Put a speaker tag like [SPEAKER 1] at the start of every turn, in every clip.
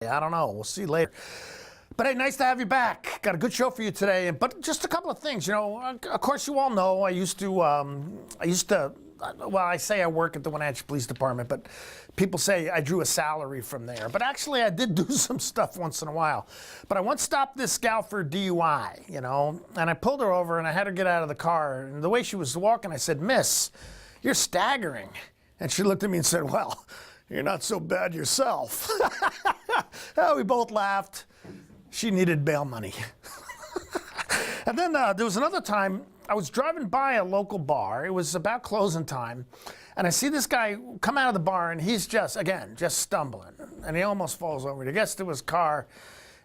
[SPEAKER 1] I don't know. We'll see later. But hey, nice to have you back. Got a good show for you today. But just a couple of things. You know, of course, you all know I used to, well, I say I work at the Wenatchee Police Department, but people say I drew a salary from there. But actually, I did do some stuff once in a while. But I once stopped this gal for DUI, you know, and I pulled her over and I had her get out of the car. And the way she was walking, I said, "Miss, you're staggering." And she looked at me and said, "Well, you're not so bad yourself." Well, we both laughed. She needed bail money. And then there was another time I was driving by a local bar. It was about closing time. And I see this guy come out of the bar and he's just stumbling. And he almost falls over. He gets to his car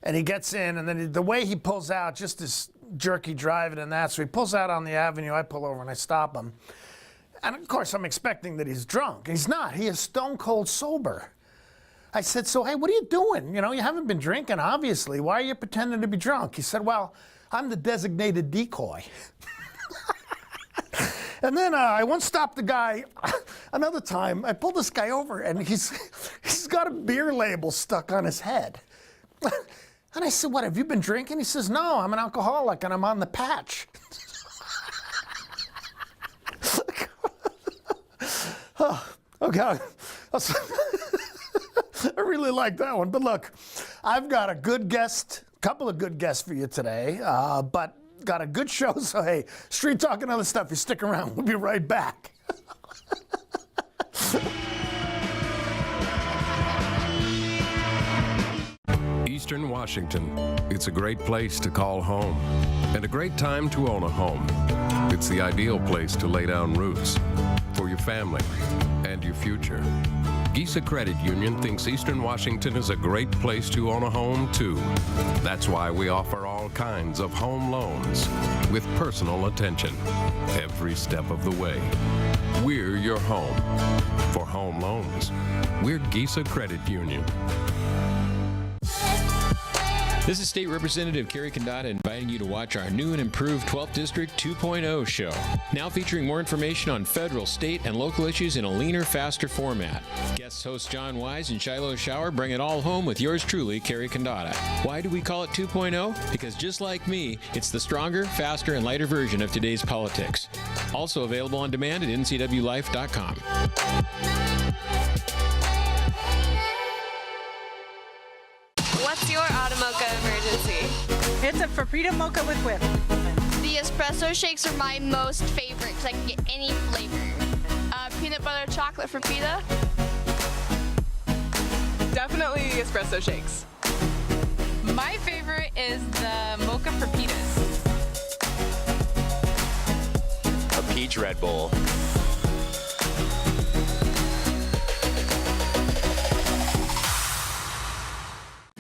[SPEAKER 1] and he gets in. And then the way he pulls out, just this jerky driving and that. So he pulls out on the avenue. I pull over and I stop him. And of course, I'm expecting that he's drunk. He's not. He is stone cold sober. I said, "So, hey, what are you doing? You know, you haven't been drinking, obviously. Why are you pretending to be drunk?" He said, "Well, I'm the designated decoy." And then I once stopped the guy. Another time, I pulled this guy over, and he's got a beer label stuck on his head. And I said, "What, have you been drinking?" He says, "No, I'm an alcoholic, and I'm on the patch." Oh, okay. I really like that one. But look, I've got a good guest, couple of good guests for you today, but got a good show. So, hey, street talk and other stuff, you stick around. We'll be right back.
[SPEAKER 2] Eastern Washington. It's a great place to call home and a great time to own a home. It's the ideal place to lay down roots for your family and your future. Gisa Credit Union thinks Eastern Washington is a great place to own a home, too. That's why we offer all kinds of home loans with personal attention every step of the way. We're your home. For home loans, we're Gisa Credit Union.
[SPEAKER 3] This is State Representative Kerry Kandata inviting you to watch our new and improved 12th District 2.0 show. Now featuring more information on federal, state, and local issues in a leaner, faster format. Guest hosts John Wise and Shiloh Shower bring it all home with yours truly, Kerry Kandata. Why do we call it 2.0? Because just like me, it's the stronger, faster, and lighter version of today's politics. Also available on demand at ncwlife.com.
[SPEAKER 4] What's your auto-mocha emergency?
[SPEAKER 5] It's a Frappuccino mocha with whip.
[SPEAKER 4] The espresso shakes are my most favorite because I can get any flavor. Peanut butter chocolate for pita.
[SPEAKER 6] Definitely espresso shakes.
[SPEAKER 7] My favorite is the mocha for pitas.
[SPEAKER 8] A peach Red Bull.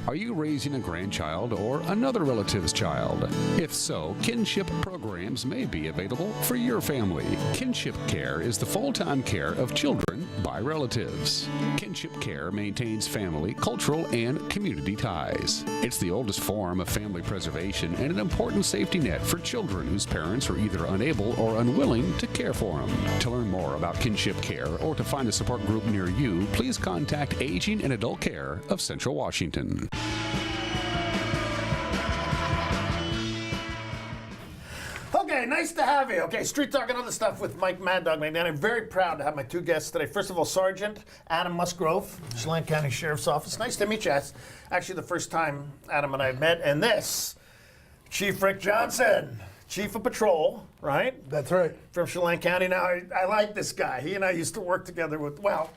[SPEAKER 9] Are you raising a grandchild or another relative's child? If so, kinship programs may be available for your family. Kinship Care is the full-time care of children by relatives. Kinship Care maintains family, cultural, and community ties. It's the oldest form of family preservation and an important safety net for children whose parents are either unable or unwilling to care for them. To learn more about Kinship Care or to find a support group near you, please contact Aging and Adult Care of Central Washington.
[SPEAKER 1] Okay, nice to have you. Okay, street talk and other stuff with Mike Maddog. And I'm very proud to have my two guests today. First of all, Sergeant Adam Musgrove, Chelan County Sheriff's Office. Nice to meet you. It's actually the first time Adam and I met. And this, Chief Rick Johnson, Chief of Patrol, right?
[SPEAKER 10] That's right.
[SPEAKER 1] From Chelan County. Now, I like this guy. He and I used to work together with, well,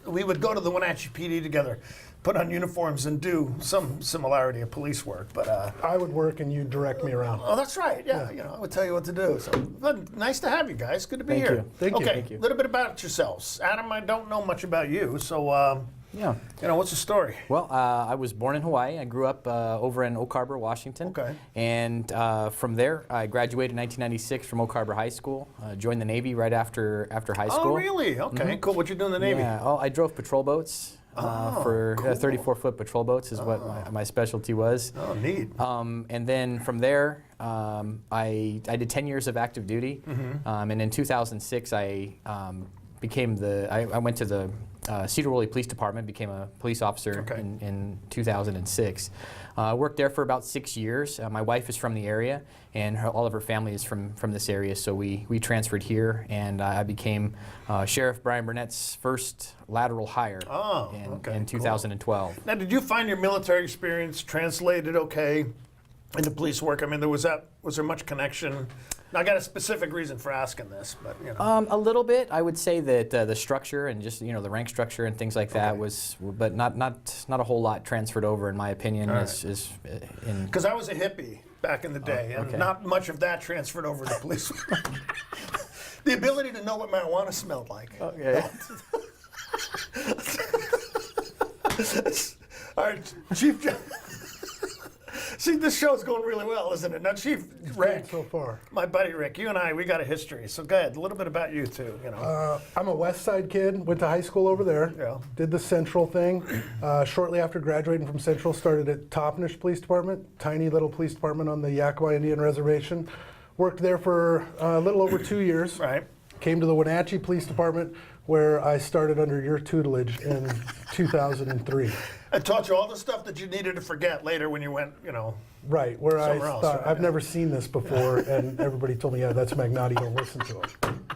[SPEAKER 1] we would go to the Wenatchee PD together, put on uniforms and do some similarity of police work. But
[SPEAKER 10] I would work and you'd direct me around.
[SPEAKER 1] Oh, that's right. Yeah, you know, I would tell you what to do. So, but nice to have you guys. Good to be
[SPEAKER 10] Thank
[SPEAKER 1] here.
[SPEAKER 10] you. Thank you.
[SPEAKER 1] Okay,
[SPEAKER 10] Thank you.
[SPEAKER 1] a little bit about yourselves. Adam, I don't know much about you, so
[SPEAKER 11] yeah.
[SPEAKER 1] You know, what's the story?
[SPEAKER 11] Well, I was born in Hawaii. I grew up over in Oak Harbor, Washington.
[SPEAKER 1] Okay.
[SPEAKER 11] And from there, I graduated in 1996 from Oak Harbor High School. Joined the Navy right after high school.
[SPEAKER 1] Oh, really? Okay, cool. What'd you do in the Navy?
[SPEAKER 11] Yeah. Oh, I drove patrol boats. For
[SPEAKER 1] cool.
[SPEAKER 11] 34-foot patrol boats is what my specialty was.
[SPEAKER 1] Oh, neat.
[SPEAKER 11] And then from there, I did 10 years of active duty. And in 2006, I went to the Cedar Woolley Police Department, became a police officer in 2006. Worked there for about 6 years. My wife is from the area, and all of her family is from this area, so we transferred here, and I became Sheriff Brian Burnett's first lateral hire in 2012.
[SPEAKER 1] Cool. Now, did you find your military experience translated okay into police work? I mean, was there much connection? Now, I got a specific reason for asking this, but you know.
[SPEAKER 11] A little bit. I would say that the structure and just the rank structure and things like that was, but not a whole lot transferred over, in my opinion.
[SPEAKER 1] Because I was a hippie back in the day, and not much of that transferred over to police. The ability to know what marijuana smelled like.
[SPEAKER 11] Okay.
[SPEAKER 1] All right, Chief. See, this show's going really well, isn't it? Now, Chief Rick,
[SPEAKER 10] so far,
[SPEAKER 1] my buddy Rick, you and I, we got a history. So go ahead, a little bit about you too.
[SPEAKER 10] I'm a West Side kid. Went to high school over there.
[SPEAKER 1] Yeah.
[SPEAKER 10] Did the Central thing. Shortly after graduating from Central, started at Toppenish Police Department, tiny little police department on the Yakima Indian Reservation. Worked there for a little over 2 years.
[SPEAKER 1] Right.
[SPEAKER 10] Came to the Wenatchee Police Department, where I started under your tutelage in 2003.
[SPEAKER 1] I taught you all the stuff that you needed to forget later when you went,
[SPEAKER 10] Right, where I
[SPEAKER 1] somewhere else,
[SPEAKER 10] thought,
[SPEAKER 1] right?
[SPEAKER 10] I've never seen this before, and everybody told me, yeah, that's Magnotti, don't listen to him.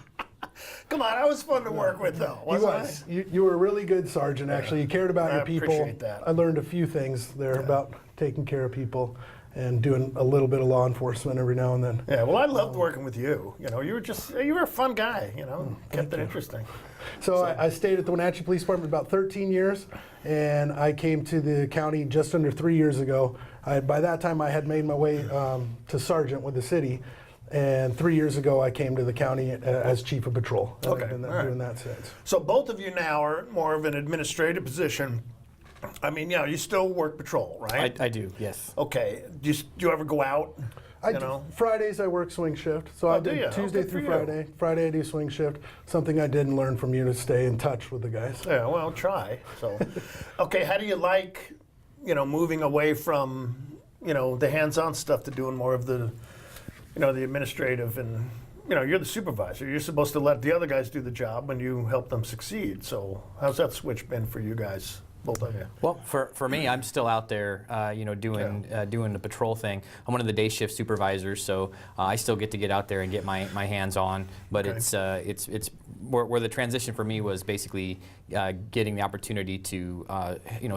[SPEAKER 1] Come on, I was fun to work with, though, wasn't I?
[SPEAKER 10] You were a really good sergeant, actually. You cared about your people.
[SPEAKER 1] I appreciate that.
[SPEAKER 10] I learned a few things there about taking care of people and doing a little bit of law enforcement every now and then.
[SPEAKER 1] Yeah, well, I loved working with you. You were a fun guy, kept it interesting.
[SPEAKER 10] So I stayed at the Wenatchee Police Department about 13 years, and I came to the county just under 3 years ago. By that time, I had made my way to sergeant with the city, and 3 years ago, I came to the county as chief of patrol. And I've been doing that since.
[SPEAKER 1] So both of you now are more of an administrative position. I mean, you still work patrol, right?
[SPEAKER 11] I do, yes.
[SPEAKER 1] Okay. Do you ever go out?
[SPEAKER 10] Fridays I work swing shift, so I do Tuesday through Friday. Friday I do swing shift. Something I didn't learn from you to stay in touch with the guys.
[SPEAKER 1] Yeah, well, try. So, okay, how do you like, moving away from, the hands-on stuff to doing more of the, the administrative and, you're the supervisor. You're supposed to let the other guys do the job when you help them succeed. So, how's that switch been for you guys? Both of you.
[SPEAKER 11] Well, for me, I'm still out there, doing the patrol thing. I'm one of the day shift supervisors, so I still get to get out there and get my hands on. But it's where the transition for me was basically getting the opportunity to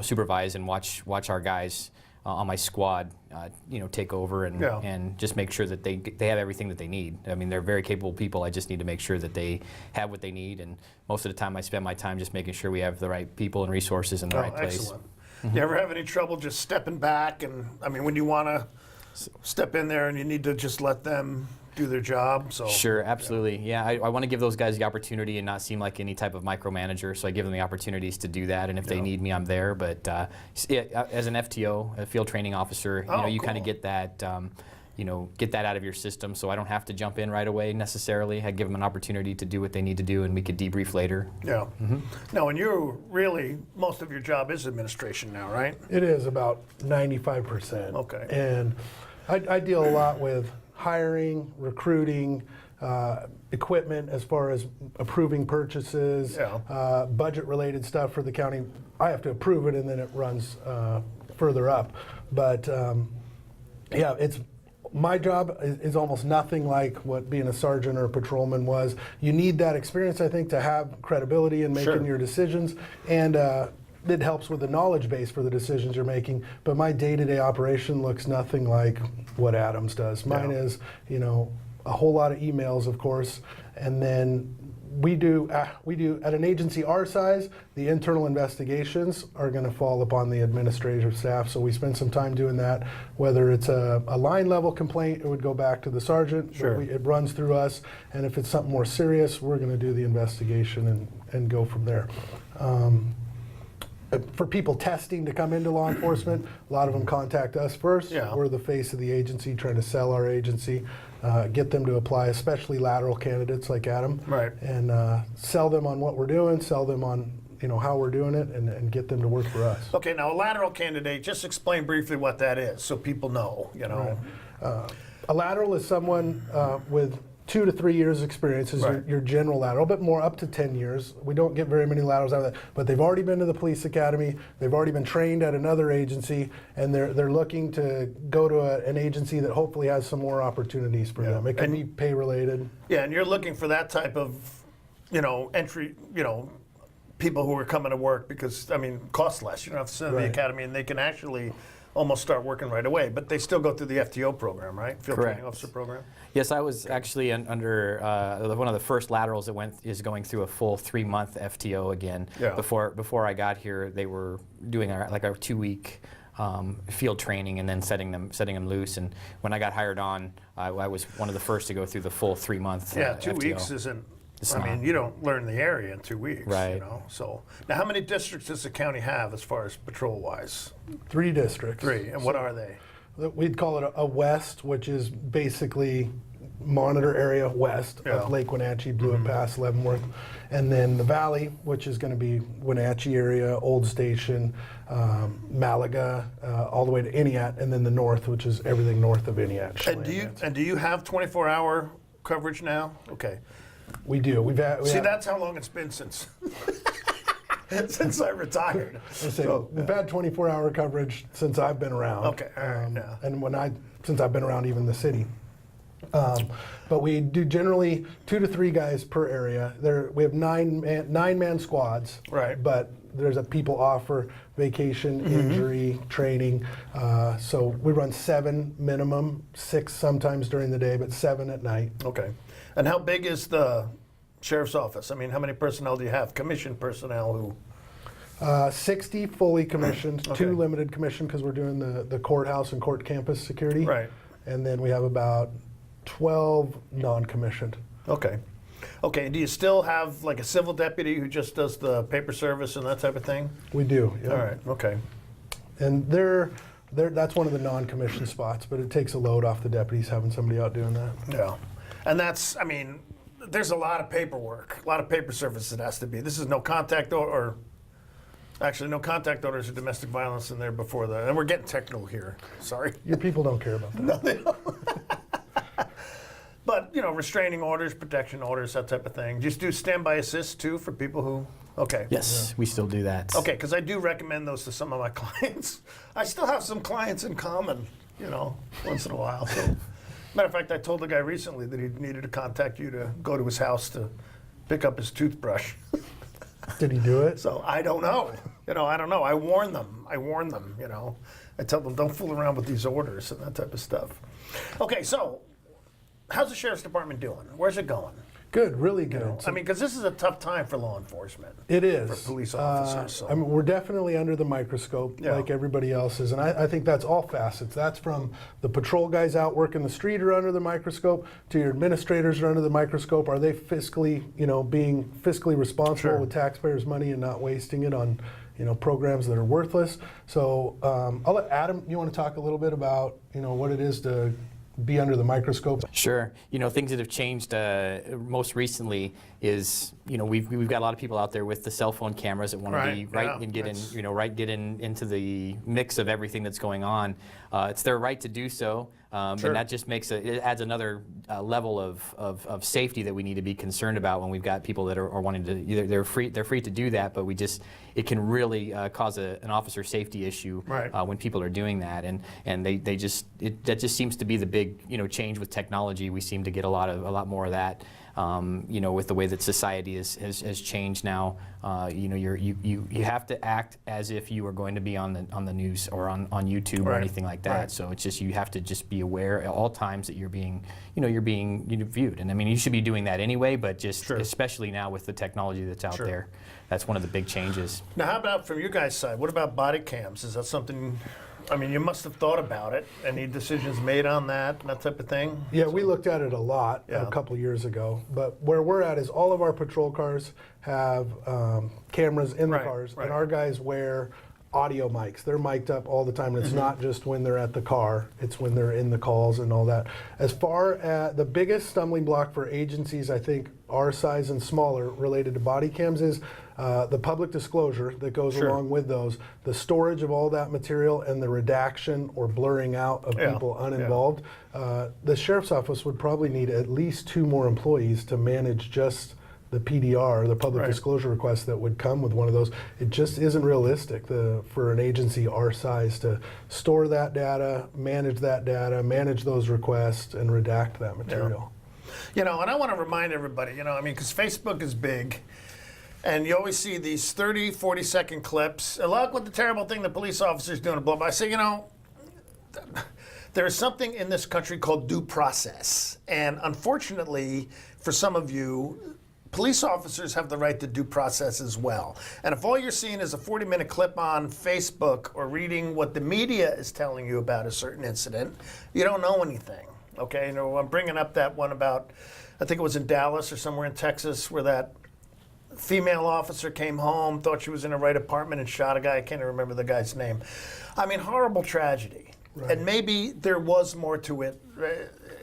[SPEAKER 11] supervise and watch our guys on my squad, take over and just make sure that they have everything that they need. I mean, they're very capable people. I just need to make sure that they have what they need. And most of the time, I spend my time just making sure we have the right people and resources in the right place.
[SPEAKER 1] Excellent. You ever have any trouble just stepping back? And I mean, when you want to step in there and you need to just let them do their job. So
[SPEAKER 11] sure, absolutely. Yeah, I want to give those guys the opportunity and not seem like any type of micromanager. So I give them the opportunities to do that, and if they need me, I'm there. But as an FTO, a field training officer, you kind of get that. Get that out of your system, so I don't have to jump in right away necessarily. I give them an opportunity to do what they need to do, and we could debrief later.
[SPEAKER 1] Yeah. Now, and most of your job is administration now, right?
[SPEAKER 10] It is about 95%.
[SPEAKER 1] Okay.
[SPEAKER 10] And I deal a lot with hiring, recruiting, equipment as far as approving purchases, budget-related stuff for the county. I have to approve it, and then it runs further up. But it's my job is almost nothing like what being a sergeant or a patrolman was. You need that experience, I think, to have credibility in making your decisions, and it helps with the knowledge base for the decisions you're making. But my day-to-day operation looks nothing like what Adam's does. Mine is, a whole lot of emails, of course, and then we do at an agency our size, the internal investigations are going to fall upon the administrative staff. So we spend some time doing that. Whether it's a line level complaint, it would go back to the sergeant. It runs through us, and if it's something more serious, we're going to do the investigation and go from there. For people testing to come into law enforcement, a lot of them contact us first. We're the face of the agency, trying to sell our agency, get them to apply, especially lateral candidates like Adam, and sell them on what we're doing, sell them on how we're doing it, and get them to work for us.
[SPEAKER 1] Okay, now a lateral candidate, just explain briefly what that is so people know.
[SPEAKER 10] A lateral is someone with 2 to 3 years experience is your general lateral, but more up to 10 years. We don't get very many laterals out of that, but they've already been to the police academy, they've already been trained at another agency, and they're looking to go to an agency that hopefully has some more opportunities for them. It can be pay related.
[SPEAKER 1] Yeah, and you're looking for that type of, entry, people who are coming to work because, costs less. You don't have to send them to the academy, and they can actually almost start working right away, but they still go through the FTO program, right? Field Training Officer program.
[SPEAKER 11] Yes, I was actually under one of the first laterals that is going through a full 3-month FTO again. Yeah. Before I got here, they were doing a 2-week field training and then setting them loose. And when I got hired on, I was one of the first to go through the full 3-month.
[SPEAKER 1] Yeah, 2 weeks isn't. You don't learn the area in 2 weeks,
[SPEAKER 11] right?
[SPEAKER 1] So now, how many districts does the county have as far as patrol-wise?
[SPEAKER 10] 3 districts.
[SPEAKER 1] 3, and what are they?
[SPEAKER 10] We'd call it a west, which is basically monitor area west of Lake Wenatchee, Blewett Pass, Leavenworth, and then the valley, which is going to be Wenatchee area, Old Station, Malaga, all the way to Eniat, and then the north, which is everything north of Eniat.
[SPEAKER 1] And do you have 24-hour coverage now? Okay.
[SPEAKER 10] We do.
[SPEAKER 1] See, that's how long it's been since since I retired.
[SPEAKER 10] We've had 24-hour coverage since I've been around.
[SPEAKER 1] Okay, all right.
[SPEAKER 10] And since I've been around even the city. But we do generally 2 to 3 guys per area. We have 9-man squads.
[SPEAKER 1] Right.
[SPEAKER 10] But there's people off for vacation, injury, training. So we run 7 minimum, 6 sometimes during the day, but 7 at night.
[SPEAKER 1] Okay. And how big is the sheriff's office? How many personnel do you have? Commissioned personnel who?
[SPEAKER 10] 60 fully commissioned, 2 limited commissioned because we're doing the courthouse and court campus security.
[SPEAKER 1] Right.
[SPEAKER 10] And then we have about 12 non-commissioned.
[SPEAKER 1] Okay. Okay, do you still have like a civil deputy who just does the paper service and that type of thing?
[SPEAKER 10] We do, yeah.
[SPEAKER 1] All right, okay.
[SPEAKER 10] And that's one of the non-commissioned spots, but it takes a load off the deputies having somebody out doing that.
[SPEAKER 1] Yeah. And that's, there's a lot of paperwork, a lot of paper service that has to be. This is no contact or actually no contact orders or domestic violence in there before that. And we're getting technical here. Sorry.
[SPEAKER 10] Your people don't care about that.
[SPEAKER 1] No, they don't. But, restraining orders, protection orders, that type of thing. Do you do standby assist too for people who, okay.
[SPEAKER 11] Yes, we still do that.
[SPEAKER 1] Okay, because I do recommend those to some of my clients. I still have some clients in common, once in a while. So, matter of fact, I told the guy recently that he needed to contact you to go to his house to pick up his toothbrush.
[SPEAKER 10] Did he do it?
[SPEAKER 1] So I don't know. I don't know. I warn them. I tell them, don't fool around with these orders and that type of stuff. Okay, so how's the Sheriff's Department doing? Where's it going?
[SPEAKER 10] Good, really good.
[SPEAKER 1] Because this is a tough time for law enforcement.
[SPEAKER 10] It is.
[SPEAKER 1] For police officers. So.
[SPEAKER 10] We're definitely under the microscope like everybody else is. And I think that's all facets. That's from the patrol guys out working the street are under the microscope, to your administrators are under the microscope. Are they fiscally, being fiscally responsible with taxpayers' money and not wasting it on, programs that are worthless? So I'll let Adam, you want to talk a little bit about, what it is to be under the microscope?
[SPEAKER 11] Sure. Things that have changed most recently is, we've got a lot of people out there with the cell phone cameras that want to be get into the mix of everything that's going on. It's their right to do so, and that just it adds another level of safety that we need to be concerned about when we've got people that are wanting to they're free to do that, but it can really cause an officer safety issue when people are doing that, and that just seems to be the big change with technology. We seem to get a lot more of that. With the way that society has changed now, you have to act as if you are going to be on the news or on YouTube or anything like that. So it's just, you have to just be aware at all times that you're being viewed. And you should be doing that anyway, but just especially now with the technology that's out there, that's one of the big changes.
[SPEAKER 1] Now, how about from your guys' side? What about body cams? Is that something? You must have thought about it. Any decisions made on that type of thing?
[SPEAKER 10] Yeah, we looked at it a lot a couple years ago. But where we're at is all of our patrol cars have cameras in the cars, and our guys wear audio mics. They're mic'd up all the time, and it's not just when they're at the car, it's when they're in the calls and all that. As far as the biggest stumbling block for agencies, I think, our size and smaller related to body cams is the public disclosure that goes along with those, the storage of all that material, and the redaction or blurring out of people uninvolved. The sheriff's office would probably need at least 2 more employees to manage just the PDR, the public disclosure request that would come with one of those. It just isn't realistic for an agency our size to store that data, manage those requests, and redact that material.
[SPEAKER 1] You know, and I want to remind everybody, you know, I mean, because Facebook is big, and you always see these 30, 40-second clips. And look what the terrible thing the police officer's doing, blah, blah. I say, you know, there is something in this country called due process. And unfortunately, for some of you, police officers have the right to due process as well. And if all you're seeing is a 40-minute clip on Facebook or reading what the media is telling you about a certain incident, you don't know anything. Okay, you know, I'm bringing up that one about, I think it was in Dallas or somewhere in Texas, where that female officer came home, thought she was in the right apartment, and shot a guy. I can't even remember the guy's name. I mean, horrible tragedy. And maybe there was more to it.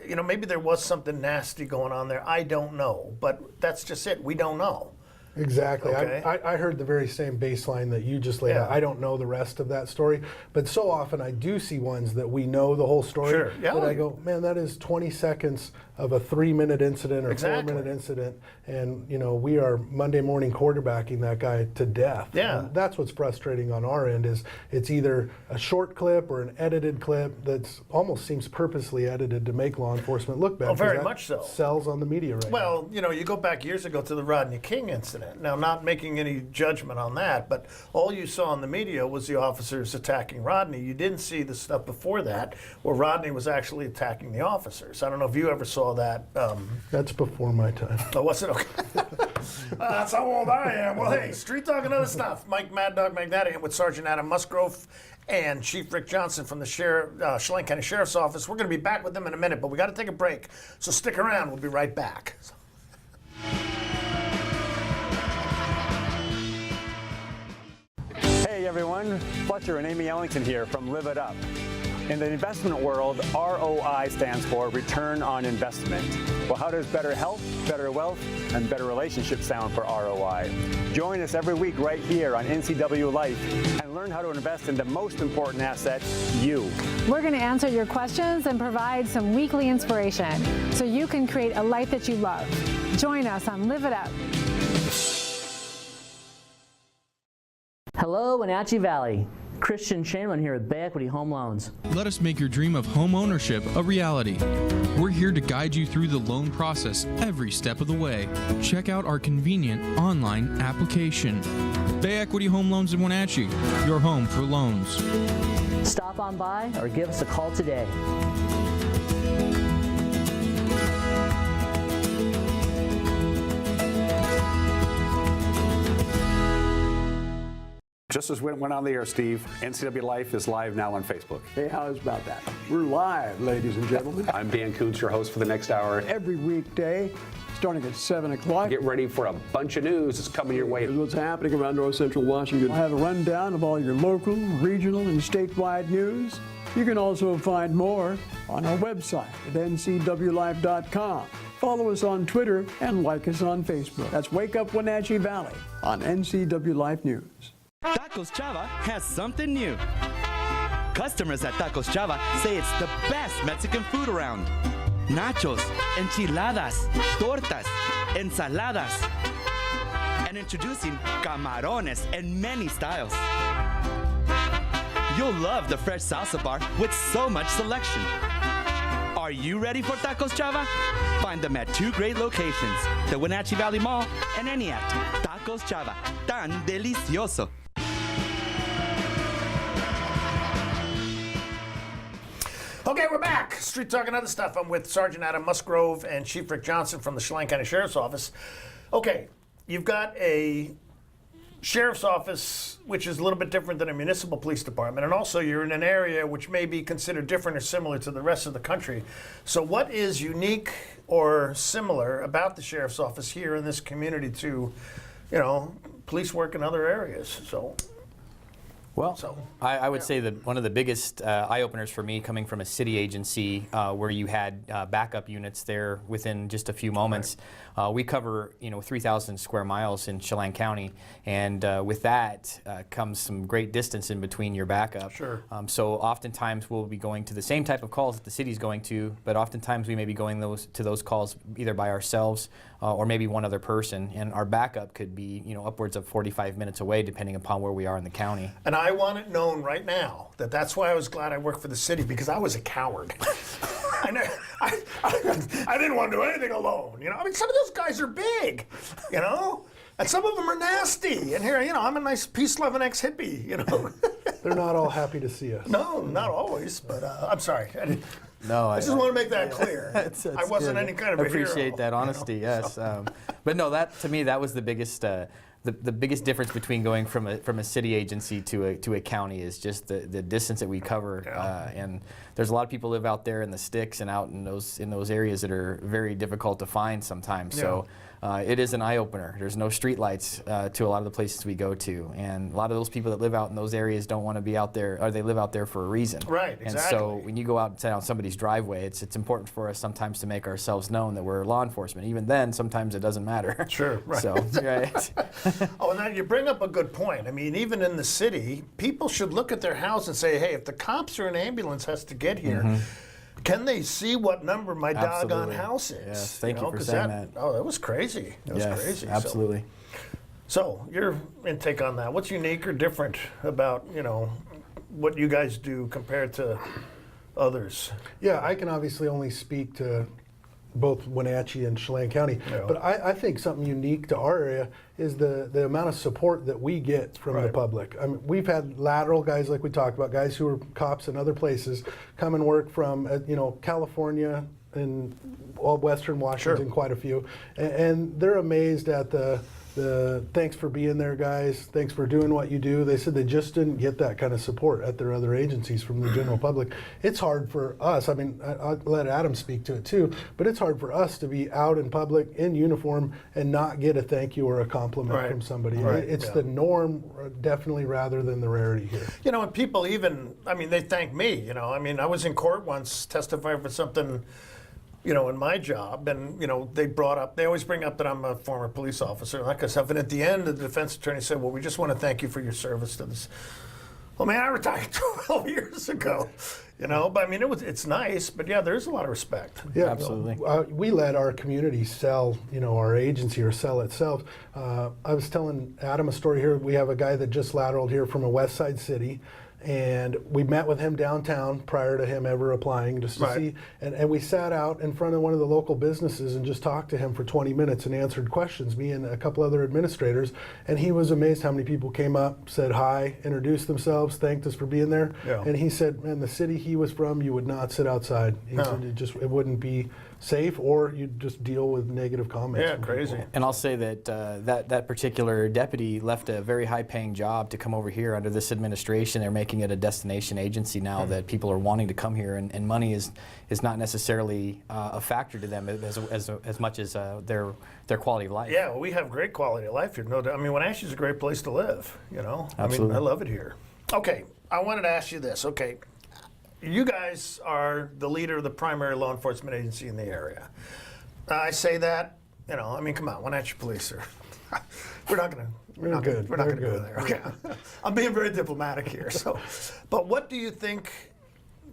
[SPEAKER 1] You know, maybe there was something nasty going on there. I don't know. But that's just it. We don't know.
[SPEAKER 10] Exactly.
[SPEAKER 1] Okay.
[SPEAKER 10] I heard the very same baseline that you just laid out. I don't know the rest of that story, but so often I do see ones that we know the whole story. That I go, man, that is 20 seconds of a 3-minute incident or 4-minute incident, and you know, we are Monday morning quarterbacking that guy to death. And that's what's frustrating on our end, is it's either a short clip or an edited clip that's almost seems purposely edited to make law enforcement look bad.
[SPEAKER 1] Oh, very much so.
[SPEAKER 10] Sells on the media right now.
[SPEAKER 1] Well, you know, you go back years ago to the Rodney King incident. Now, not making any judgment on that, but all you saw in the media was the officers attacking Rodney. You didn't see the stuff before that where Rodney was actually attacking the officers. I don't know if you ever saw that.
[SPEAKER 10] That's before my time.
[SPEAKER 1] Oh, was it? Okay. That's how old I am. Well, hey, Street Talk and other stuff. Mike Maddog, Magnotti, with Sergeant Adam Musgrove and Chief Rick Johnson from the Chelan County Sheriff's Office. We're going to be back with them in a minute, but we got to take a break. So stick around. We'll be right back.
[SPEAKER 12] Hey everyone, Fletcher and Amy Ellington here from Live It Up. In the investment world, ROI stands for Return on Investment. Well, how does better health, better wealth, and better relationships sound for ROI? Join us every week right here on NCW Life and learn how to invest in the most important asset, you.
[SPEAKER 13] We're going to answer your questions and provide some weekly inspiration so you can create a life that you love. Join us on Live It Up.
[SPEAKER 14] Hello, Wenatchee Valley. Christian Chelan here with Bay Equity Home Loans.
[SPEAKER 15] Let us make your dream of home ownership a reality. We're here to guide you through the loan process every step of the way. Check out our convenient online application. Bay Equity Home Loans in Wenatchee, your home for loans.
[SPEAKER 14] Stop on by or give us a call today.
[SPEAKER 9] Just as we went on the air, Steve, NCW Life is live now on Facebook.
[SPEAKER 16] Hey, how's about that? We're live, ladies and gentlemen.
[SPEAKER 9] I'm Dan Kuntz, your host for the next hour.
[SPEAKER 16] Every weekday, starting at 7 o'clock.
[SPEAKER 9] Get ready for a bunch of news that's coming your way.
[SPEAKER 16] What's happening around North Central Washington. We'll have a rundown of all your local, regional, and statewide news. You can also find more on our website at ncwlife.com. Follow us on Twitter and like us on Facebook. That's Wake Up Wenatchee Valley on NCW Life News.
[SPEAKER 17] Tacos Chava has something new. Customers at Tacos Chava say it's the best Mexican food around. Nachos, enchiladas, tortas, ensaladas, and introducing camarones and many styles. You'll love the fresh salsa bar with so much selection. Are you ready for Tacos Chava? Find them at 2 great locations, the Wenatchee Valley Mall and ENIAC. Tacos Chava, tan delicioso.
[SPEAKER 1] Okay, we're back. Street Talk and other stuff. I'm with Sergeant Adam Musgrove and Chief Rick Johnson from the Chelan County Sheriff's Office. Okay, you've got a sheriff's office which is a little bit different than a municipal police department, and also you're in an area which may be considered different or similar to the rest of the country. So what is unique or similar about the sheriff's office here in this community to, you know, police work in other areas? So
[SPEAKER 11] Well, I would say that one of the biggest eye-openers for me coming from a city agency where you had backup units there within just a few moments. We cover 3,000 square miles in Chelan County, and with that comes some great distance in between your backup.
[SPEAKER 1] Sure.
[SPEAKER 11] So oftentimes we'll be going to the same type of calls that the city's going to, but oftentimes we may be going to those calls either by ourselves or maybe one other person, and our backup could be upwards of 45 minutes away depending upon where we are in the county.
[SPEAKER 1] And I want it known right now that that's why I was glad I worked for the city, because I was a coward. I didn't want to do anything alone. I mean, some of those guys are big, and some of them are nasty. And here, I'm a nice peace-loving ex-hippie,
[SPEAKER 10] They're not all happy to see us.
[SPEAKER 1] No, not always, but I'm sorry.
[SPEAKER 11] No,
[SPEAKER 1] I just want to make that clear. I wasn't
[SPEAKER 11] good.
[SPEAKER 1] any kind of a hero.
[SPEAKER 11] Appreciate that honesty, yes. But no, to me, that was the biggest the biggest difference between going from a city agency to a county is just the distance that we cover. And there's a lot of people live out there in the sticks and out in those areas that are very difficult to find sometimes. Yeah. So it is an eye-opener. There's no street lights to a lot of the places we go to, and a lot of those people that live out in those areas don't want to be out there, or they live out there for a reason.
[SPEAKER 1] Right, exactly.
[SPEAKER 11] And so when you go out and sit on somebody's driveway, it's important for us sometimes to make ourselves known that we're law enforcement. Even then, sometimes it doesn't matter.
[SPEAKER 1] Sure, right.
[SPEAKER 11] So, right.
[SPEAKER 1] Oh, now you bring up a good point. I mean, even in the city, people should look at their house and say, hey, if the cops or an ambulance has to get here, can they see what number my doggone house is?
[SPEAKER 11] Yes, thank you for saying that.
[SPEAKER 1] Oh, that was crazy. That was crazy.
[SPEAKER 11] Absolutely.
[SPEAKER 1] So your intake on that, what's unique or different about, what you guys do compared to others?
[SPEAKER 10] Yeah, I can obviously only speak to both Wenatchee and Chelan County, but I think something unique to our area is the amount of support that we get from the public. I mean, we've had lateral guys like we talked about, guys who are cops in other places, come and work from California and Western Washington, quite a few, and they're amazed at the thanks for being there, guys. Thanks for doing what you do. They said they just didn't get that kind of support at their other agencies from the general public. It's hard for us. I mean, I'll let Adam speak to it too, but it's hard for us to be out in public in uniform and not get a thank you or a compliment from somebody. It's the norm, definitely, rather than the rarity here.
[SPEAKER 1] And people even, they thank me, I was in court once testifying for something, in my job, and they always bring up that I'm a former police officer and that kind of stuff. And at the end, the defense attorney said, well, we just want to thank you for your service to this. Well, man, I retired 12 years ago, but it's nice, but yeah, there's a lot of respect.
[SPEAKER 10] Yeah,
[SPEAKER 11] absolutely.
[SPEAKER 10] We let our community sell, our agency, or sell itself. I was telling Adam a story here. We have a guy that just lateraled here from a West Side city. And we met with him downtown prior to him ever applying, just to see. And we sat out in front of one of the local businesses and just talked to him for 20 minutes and answered questions, me and a couple other administrators. And he was amazed how many people came up, said hi, introduced themselves, thanked us for being there. Yeah. And he said, man, the city he was from, you would not sit outside. He said it wouldn't be safe, or you'd just deal with negative comments.
[SPEAKER 1] Yeah, crazy.
[SPEAKER 10] People.
[SPEAKER 11] And I'll say that that particular deputy left a very high-paying job to come over here under this administration. They're making it a destination agency now that people are wanting to come here, and money is not necessarily a factor to them as much as their quality of life.
[SPEAKER 1] Yeah, well, we have great quality of life here. No doubt. Wenatchee's a great place to live.
[SPEAKER 11] Absolutely.
[SPEAKER 1] I love it here. Okay, I wanted to ask you this. Okay. You guys are the leader of the primary law enforcement agency in the area. I say that, come on, Wenatchee Police are, we're not going to go there. Okay. I'm being very diplomatic here. So, but what do you think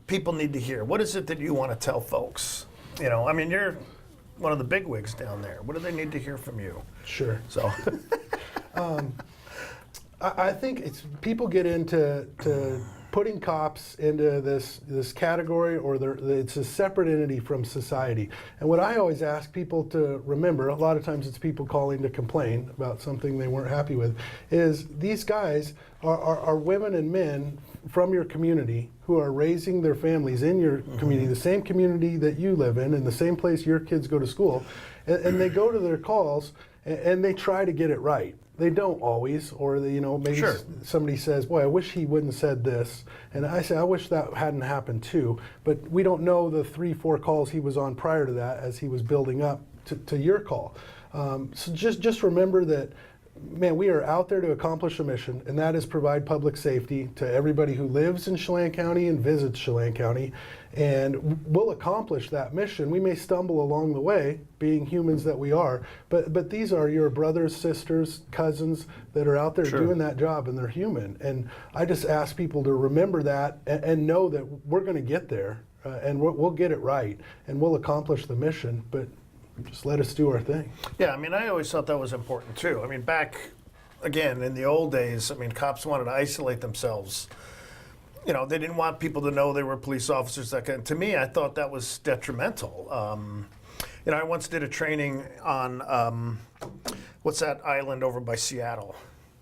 [SPEAKER 1] people need to hear? What is it that you want to tell folks? You're one of the bigwigs down there. What do they need to hear from you?
[SPEAKER 10] Sure.
[SPEAKER 1] So,
[SPEAKER 10] I think it's people get into putting cops into this category, or it's a separate entity from society. And what I always ask people to remember, a lot of times it's people calling to complain about something they weren't happy with, is these guys are women and men from your community who are raising their families in your community, the same community that you live in the same place your kids go to school. And they go to their calls and they try to get it right. They don't always, or maybe somebody says, boy, I wish he wouldn't have said this. And I say, I wish that hadn't happened too. But we don't know the 3-4 calls he was on prior to that as he was building up to your call. So just remember that man, we are out there to accomplish a mission, and that is provide public safety to everybody who lives in Chelan County and visits Chelan County. And we'll accomplish that mission. We may stumble along the way, being humans that we are, but these are your brothers, sisters, cousins that are out there doing that job, and they're human. And I just ask people to remember that and know that we're going to get there, and we'll get it right, and we'll accomplish the mission, but just let us do our thing.
[SPEAKER 1] Yeah, I mean, I always thought that was important too. I mean, back, again, in the old days, I mean, cops wanted to isolate themselves. You know, they didn't want people to know they were police officers. To me, I thought that was detrimental. You know, I once did a training on, what's that island over by Seattle?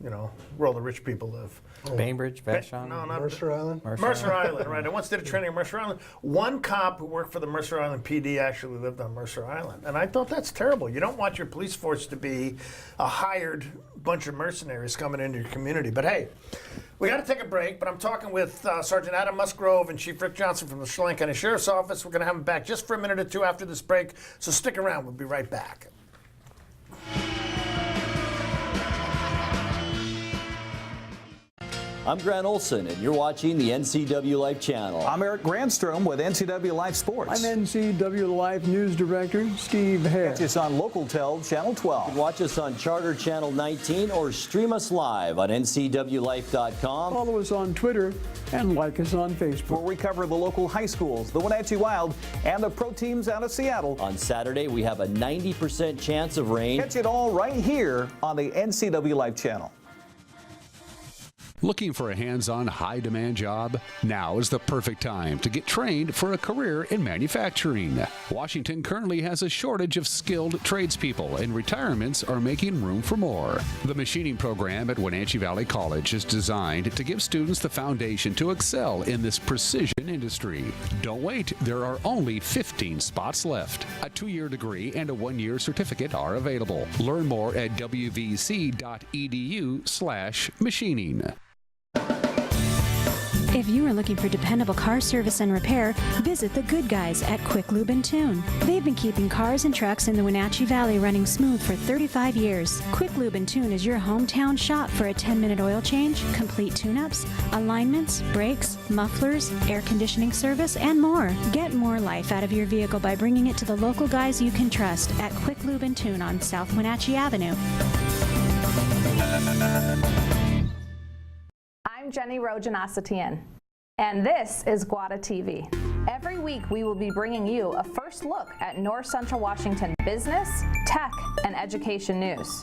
[SPEAKER 1] You know, where all the rich people live.
[SPEAKER 11] Bainbridge, Vashon?
[SPEAKER 1] No, not
[SPEAKER 10] Mercer Island?
[SPEAKER 1] Mercer Island, right. I once did a training on Mercer Island. One cop who worked for the Mercer Island PD actually lived on Mercer Island. And I thought that's terrible. You don't want your police force to be a hired bunch of mercenaries coming into your community. But hey, we got to take a break, but I'm talking with Sergeant Adam Musgrove and Chief Rick Johnson from the Chelan County Sheriff's Office. We're going to have them back just for a minute or two after this break, so stick around. We'll be right back.
[SPEAKER 18] I'm Grant Olson, and you're watching the NCW Life channel.
[SPEAKER 19] I'm Eric Grandstrom with NCW Life Sports.
[SPEAKER 16] I'm NCW Life News Director Steve Hare.
[SPEAKER 19] Catch us on Local Tel Channel 12.
[SPEAKER 18] You can watch us on Charter Channel 19 or stream us live on ncwlife.com.
[SPEAKER 16] Follow us on Twitter and like us on Facebook.
[SPEAKER 19] Where we cover the local high schools, the Wenatchee Wild, and the pro teams out of Seattle.
[SPEAKER 18] On Saturday, we have a 90% chance of rain.
[SPEAKER 19] Catch it all right here on the NCW Life channel.
[SPEAKER 9] Looking for a hands-on, high-demand job? Now is the perfect time to get trained for a career in manufacturing. Washington currently has a shortage of skilled tradespeople, and retirements are making room for more. The machining program at Wenatchee Valley College is designed to give students the foundation to excel in this precision industry. Don't wait, there are only 15 spots left. A 2-year degree and a 1-year certificate are available. Learn more at wvc.edu/machining.
[SPEAKER 20] If you are looking for dependable car service and repair, visit the good guys at Quick Lube and Tune. They've been keeping cars and trucks in the Wenatchee Valley running smooth for 35 years. Quick Lube and Tune is your hometown shop for a 10-minute oil change, complete tune-ups, alignments, brakes, mufflers, air conditioning service, and more. Get more life out of your vehicle by bringing it to the local guys you can trust at Quick Lube and Tune on South Wenatchee Avenue.
[SPEAKER 21] I'm Jenny Rojanasatian, and this is Guada TV. Every week we will be bringing you a first look at North Central Washington business, tech, and education news.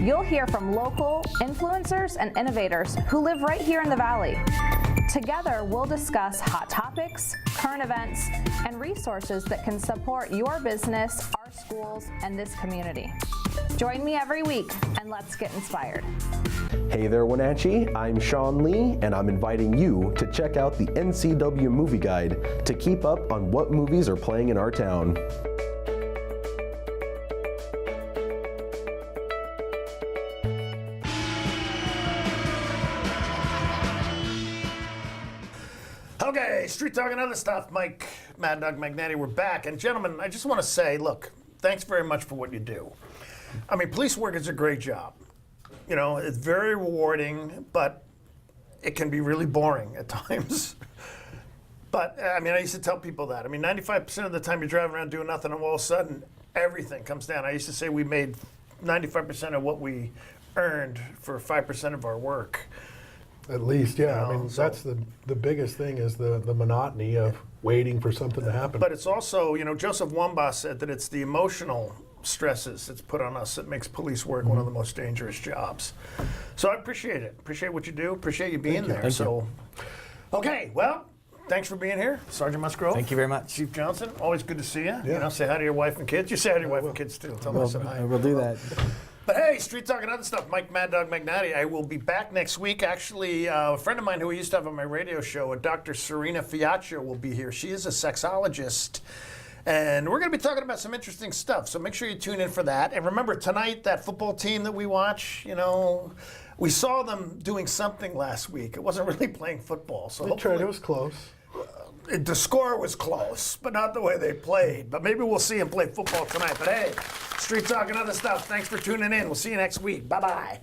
[SPEAKER 21] You'll hear from local influencers and innovators who live right here in the Valley. Together, we'll discuss hot topics, current events, and resources that can support your business, our schools, and this community. Join me every week, and let's get inspired.
[SPEAKER 22] Hey there, Wenatchee. I'm Sean Lee, and I'm inviting you to check out the NCW Movie Guide to keep up on what movies are playing in our town.
[SPEAKER 1] Okay, Street Talk and other stuff. Mike, Maddog, Magnotti, we're back. And gentlemen, I just want to say, look, thanks very much for what you do. I mean, police work is a great job. You know, it's very rewarding, but it can be really boring at times. But, I mean, I used to tell people that. I mean, 95% of the time you're driving around doing nothing, and all of a sudden, everything comes down. I used to say we made 95% of what we earned for 5% of our work.
[SPEAKER 10] At least, yeah.
[SPEAKER 1] You know,
[SPEAKER 10] I mean, that's the biggest thing is the monotony of waiting for something to happen.
[SPEAKER 1] But it's also, you know, Joseph Wambach said that it's the emotional stresses that's put on us that makes police work one of the most dangerous jobs. So I appreciate it. Appreciate what you do. Appreciate you being there. Okay, well, thanks for being here, Sergeant Musgrove.
[SPEAKER 11] Thank you very much.
[SPEAKER 1] Chief Johnson, always good to see you. Yeah. You know, say hi to your wife and kids. You say hi to your wife and kids too. Tell them I said hi.
[SPEAKER 19] I will do that.
[SPEAKER 1] But hey, Street Talk and other stuff. Mike Maddog Magnotti. I will be back next week. Actually, a friend of mine who I used to have on my radio show, Dr. Serena Fiaccio, will be here. She is a sexologist. And we're going to be talking about some interesting stuff. So make sure you tune in for that. And remember, tonight, that football team that we watch, you know, we saw them doing something last week. It wasn't really playing football. So
[SPEAKER 10] they tried. It was close.
[SPEAKER 1] the score was close, but not the way they played. But maybe we'll see them play football tonight. But hey, Street Talk and other stuff, thanks for tuning in. We'll see you next week. Bye-bye.